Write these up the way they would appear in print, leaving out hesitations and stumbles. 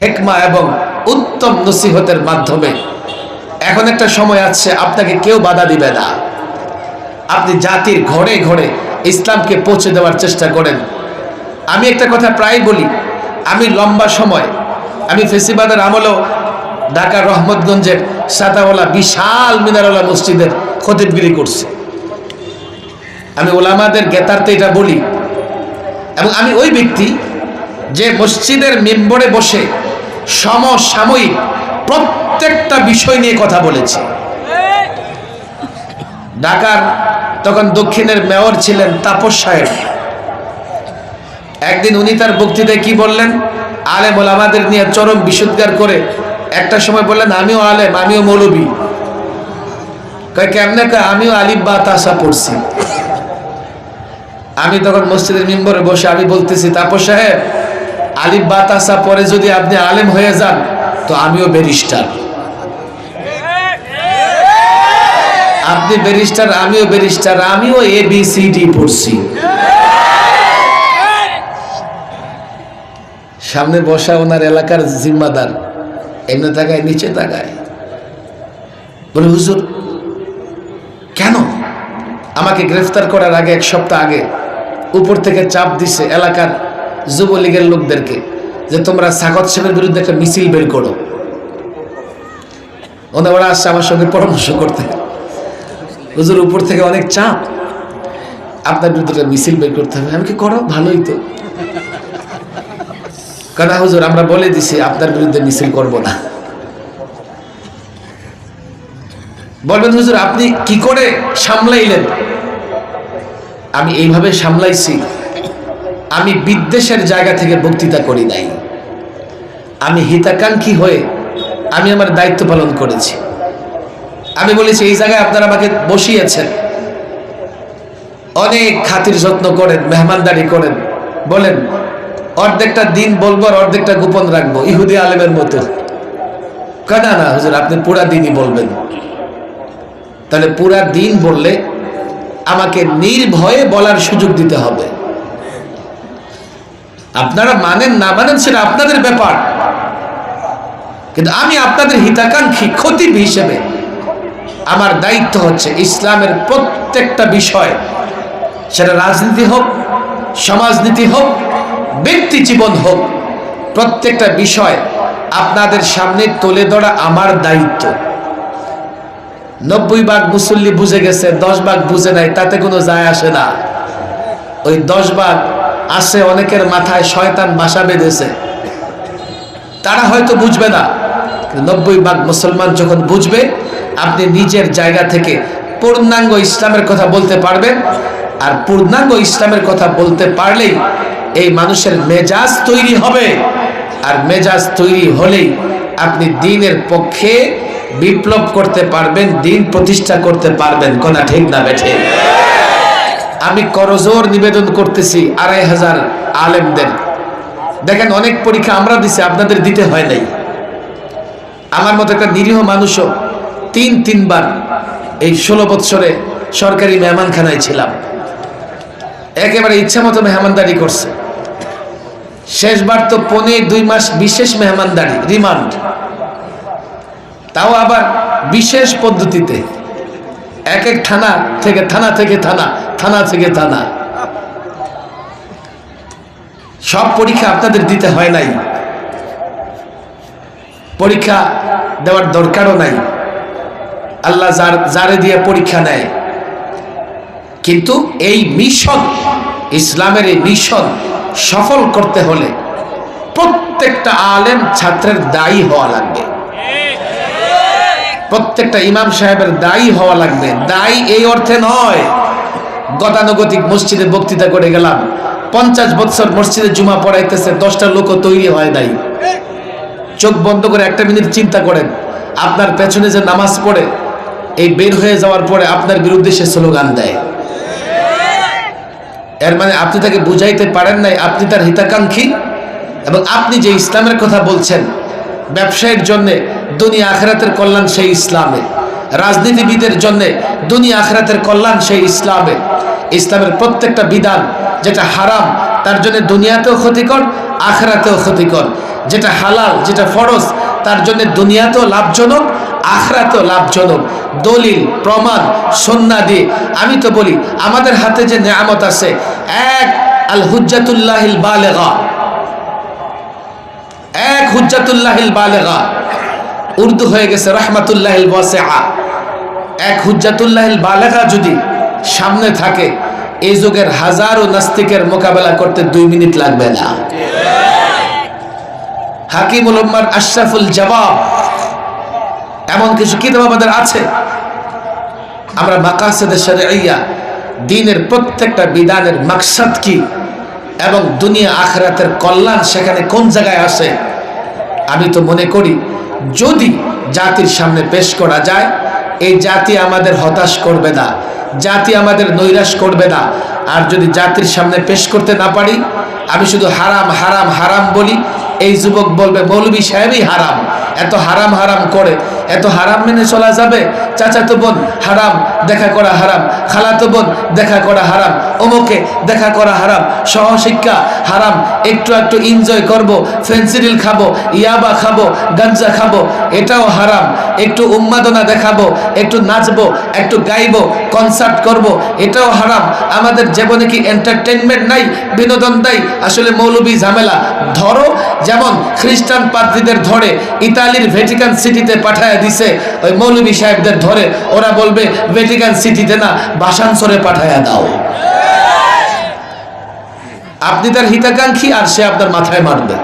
হিকমা এবং উত্তম নসিহতের মাধ্যমে এখন একটা সময় আছে, আপনাকে কেউ বাধা দিবে না। আপনি জাতির ঘরে ঘরে ইসলামকে পৌঁছে দেওয়ার চেষ্টা করেন। আমি একটা কথা প্রায় বলি, আমি লম্বা সময় আমি ফেসিবাদের আমলেও ঢাকার রহমতগঞ্জের সাতাওয়ালা বিশাল মিনারওয়ালা মসজিদের খতিবগিরি করছি। আমি ওলামাদের জ্ঞাতার্থে এটা বলি, এবং আমি ওই ব্যক্তি যে মসজিদের মেম্বরে বসে সমসাময়িক প্রত্যেকটা বিষয় নিয়ে কথা বলেছে। ঢাকার তখন দক্ষিণের মেয়র ছিলেন তাপস সাহেব। একদিন উনি তার বক্তৃতায় কি বললেন, আলেম ওলামাদের নিয়ে চরম বিশুদ্ধার করে একটা সময় বললেন, আমিও আলেম, আমিও মৌলবী। কেমনে? আমিও আলিফ বা তাসা পড়ছি। আমি তখন মসজিদের মেম্বরে বসে আমি বলতেছি, তাপস সাহেব, আলিফ বা তাসা পরে যদি আপনি আলেম হয়ে যান তো আমিও ব্যারিস্টার। আপনি ব্যারিস্টার, আমিও ব্যারিস্টার, আমিও ABCD পড়ছি। সামনে বসা ওনার এলাকার জিম্মাদার এমনি তাকায়, নিচে তাকায়, বলে, হুজুর কেন? আমাকে গ্রেফতার করার আগে এক সপ্তাহ আগে উপর থেকে চাপ দিছে এলাকার যুবলীগের লোকদেরকে যে তোমরা সাকত সাহেবের বিরুদ্ধে একটা মিছিল বের করো। ওরা আসছে আমার সঙ্গে পরামর্শ করতে, হুজুর উপর থেকে অনেক চাপ, আপনার বিরুদ্ধে একটা মিছিল বের করতে হবে। আমি কি করো, ভালোই তো। কেন হুজুর? আমরা বলে দিছি আপনার বিরুদ্ধে মিছিল করব না। বলবেন, হুজুর আপনি কি করে সামলাইলেন? আমি এইভাবে সামলাইছি, আমি বিদ্বেষের জায়গা থেকে বক্তৃতা করি নাই, আমি হিতাকাঙ্ক্ষী হয়ে আমি আমার দায়িত্ব পালন করেছি। আমি বলেছি এই জায়গায় আপনারা আমাকে বসিয়েছেন, অনেক খাতির যত্ন করেন, মেহমানদারি করেন, বলেন অর্ধেকটা দিন বলবো আর অর্ধেকটা গোপন রাখবো, ইহুদি আলেমের মতো। না না হুজুর, আপনি পুরা দিনই বলবেন। তাহলে পুরা দিন বললে আমাকে নির্ভয়ে বলার সুযোগ দিতে হবে। আপনারা মানেন না মানেন সেটা আপনাদের ব্যাপার, কিন্তু আমি আপনাদের হিতাকাঙ্ক্ষী খতিব হিসেবে আমার দায়িত্ব হচ্ছে ইসলামের প্রত্যেকটা বিষয়, সেটা রাজনীতি হোক, সমাজনীতি হোক, ব্যক্তি জীবন হোক, প্রত্যেকটা বিষয় আপনাদের সামনে তুলে ধরা আমার দায়িত্ব। 90 ভাগ মুসল্লি বুঝে গেছে, 10 ভাগ বুঝে নাই, তাতে কোনো যায় আসে না। ওই 10 ভাগ আসে অনেকের মাথায় শয়তান বাসা বেঁধেছে, তারা হয়তো বুঝবে না। 90 ভাগ মুসলমান যখন বুঝবে, আপনি নিজের জায়গা থেকে পূর্ণাঙ্গ ইসলামের কথা বলতে পারবেন। আর পূর্ণাঙ্গ ইসলামের কথা বলতে পারলেই এই মানুষের মেজাজ তৈরি হবে, আর মেজাজ তৈরি হলেই আপনি দ্বীনের পক্ষে বিপ্লব করতে পারবেন, দ্বীন প্রতিষ্ঠা করতে পারবেন। কথা ঠিক না বেঠে? আমি করজোর নিবেদন করতেছি 2500 আলেমদের। দেখেন অনেক পরীক্ষা আমরা দিছি, আপনাদের দিতে হয় নাই। আমার মতো একটা নিরীহ মানুষও 3 বার এই 16 বৎসরে সরকারি মেহমানখানায় ছিলাম, একেবারে ইচ্ছা মতো মেহমানদারি করছে। শেষবার তো 2.5 মাস বিশেষ মেহমানদারি, রিমান্ড, তাও আবার বিশেষ পদ্ধতিতে, এক এক থানা থেকে থানা থেকে থানা, থানা থেকে থানা। সব পরীক্ষা আপনাদের দিতে হয় নাই, পরীক্ষা দেওয়ার দরকারও নাই। আল্লাহ যারে দিয়ে পরীক্ষা নেয়। কিন্তু এই মিশন, ইসলামের এই মিশন সফল করতে হলে প্রত্যেকটা আলেম ছাত্রের দায়ী হওয়া লাগবে, প্রত্যেকটা ইমাম সাহেবের দায়ী হওয়া লাগবে। দায়ী এই অর্থে নয় গতানুগতিক মসজিদে বক্তৃতা করে গেলাম, 50 বছর মসজিদে জুমা পড়াইতেছে, 10টা লোকও তৈরি হয় নাই। চোখ বন্ধ করে 1 মিনিট চিন্তা করেন, আপনার পেছনে যে নামাজ পড়ে, এই বের হয়ে যাওয়ার পরে আপনার বিরুদ্ধে সে স্লোগান দেয়, এর মানে আপনি তাকে বুঝাইতে পারেন নাই আপনি তার হিতাকাঙ্ক্ষী। এবং আপনি যে ইসলামের কথা বলছেন, ব্যবসায়ীর জন্য দুনিয়া আখিরাতের কল্যাণ সেই ইসলামে, রাজনীতিবিদের জন্য দুনিয়া আখিরাতের কল্যাণ সেই ইসলামে। ইসলামের প্রত্যেকটা বিধান যেটা হারাম তার জন্য দুনিয়াতেও ক্ষতিকর, আখিরাতেও ক্ষতিকর। যেটা হালাল, যেটা ফরজ, তার জন্য দুনিয়াতেও লাভজনক, আখিরাতেও লাভজনক। দলিল প্রমাণ সুন্নাহ দিয়ে আমি তো বলি, আমাদের হাতে যে নিয়ামত আছে, এক আল হুজ্জাতুল্লাহিল বালিগা, এক হুজ্জাতুল্লাহিল বালিগা, উর্দু হয়ে গেছে রাহমাতুল্লাহিল ওয়াসিআ। এক হুজ্জাতুল্লাহিল বালিগা যদি সামনে থাকে, এই যুগের হাজারো নাস্তিকের মোকাবেলা করতে 2 মিনিট লাগবে না। হাকিমুল উম্মার আশরাফুল জবাব, এমন কিছু কিতাব আমাদের আছে। আমরা মাকাসিদে শরঈয়া, দ্বীনের প্রত্যেকটা বিধানের মাকসাদ কি এবং দুনিয়া আখিরাতের কল্যাণ সেখানে কোন জায়গায় আসে, আমি তো মনে করি যদি জাতির সামনে পেশ করা যায়, এই জাতি আমাদের হতাশ করবে না, জাতি আমাদের নৈরাশ করবে না। আর যদি জাতির সামনে পেশ করতে না পারি, আমি শুধু হারাম হারাম হারাম বলি, এই যুবক বলবে মৌলভী সাহেবই হারাম, এত হারাম হারাম করে, এত হারাম মেনে চলা যাবে? চাচাতো বোন হারাম, দেখা করা হারাম, খালাতো বোন দেখা করা হারাম, অমুকে দেখা করা হারাম, সহশিক্ষা হারাম, একটু একটু এনজয় করব, ফেন্সিডিল খাবো, ইয়াবা খাবো, গাঞ্জা খাবো, এটাও হারাম, একটু উন্মাদনা দেখাবো, একটু নাচবো, একটু গাইবো, কনসার্ট করব, এটাও হারাম। আমাদের জীবনে কি এন্টারটেনমেন্ট নাই, বিনোদন নাই? আসলে মৌলভী ঝামেলা। ধরো যেমন খ্রিস্টান পাদ্রীদের ধরে ইতালির ভ্যাটিকান সিটিতে পাঠায় দিছে, ওই মৌলভী সাহেবদের ধরে ওরা বলবে ভ্যাটিকান সিটিতে না, বাসানসরে পাঠায়া দাও। আপনি তার হিতাকাঙ্ক্ষী আর সে আপনার মাথায় মারবে।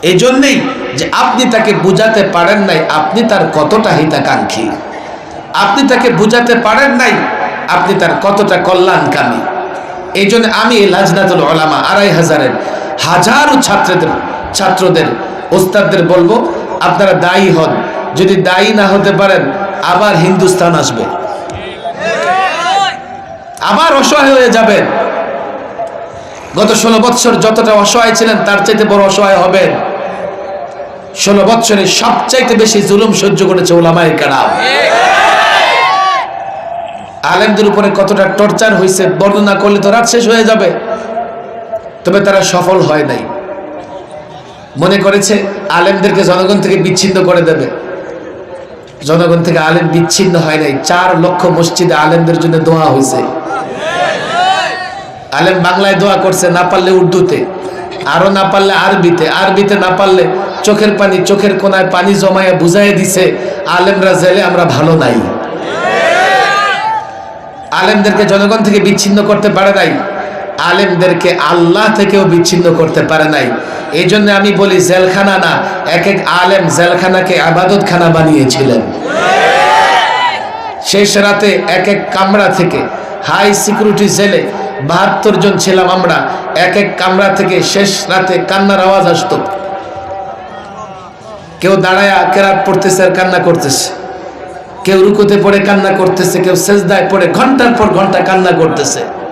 এই জন্যেই যে আপনি তাকে বুঝাতে পারেন নাই আপনি তার কতটা হিতাকাঙ্ক্ষী, আপনি তাকে বুঝাতে পারেন নাই আপনি তার কতটা কল্যাণকামী। এই জন্য আমি এই লাজনাতুল উলামা 2500-এর হাজারো ছাত্রদের ওস্তাদদের বলবো, আপনারা দায়ী হন। যদি দায়ী না হতে পারেন, আবার হিন্দুস্তান আসবে, আবার অসহায় হয়ে যাবেন। গত 16 বৎসর যতটা অসহায় ছিলেন, তার চাইতে বড় অসহায় হবেন। 16 বৎসরে সবচাইতে বেশি জুলুম সহ্য করেছে উলামায়ে কেরাম। আলেমদের উপরে কতটা টর্চার হয়েছে বর্ণনা করলে তো রাত শেষ হয়ে যাবে। তবে তারা সফল হয় নাই। মনে করেছে আলেমদেরকে জনগণ থেকে বিচ্ছিন্ন করে দেবে। জনগণ থেকে আলেম বিচ্ছিন্ন হয় নাই। 4 লক্ষ মসজিদে আলেমদের জন্য দোয়া হয়েছে। আলেম বাংলায় দোয়া করছে, না পারলে উর্দুতে, আরো না পারলে আরবিতে, আরবিতে না পারলে চোখের পানি, চোখের কোনায় পানি জমায়ে বুঝাই দিছে, আলেমরা জেলে আমরা ভালো নাই। আলেমদেরকে জনগণ থেকে বিচ্ছিন্ন করতে পারে নাই, আলেমদেরকে আল্লাহ থেকেও বিচ্ছিন্ন করতে পারে নাই। এই জন্য আমি বলি, জেলখানা না, এক এক আলেম জেলখানাকে ইবাদতখানা বানিয়েছিলেন। শেষ রাতে এক এক কামরা থেকে, হাই সিকিউরিটি জেলে 72 জন ছিলাম আমরা, এক এক কামরা থেকে শেষ রাতে কান্নার আওয়াজ আসতো। কেউ দাঁড়ায় কেরাত পড়তেছে আর কান্না করতেছে, কেউ রুকুতে পড়ে কান্না করতেছে, কেউ সেজদায় পড়ে ঘন্টার পর ঘন্টা কান্না করতেছে।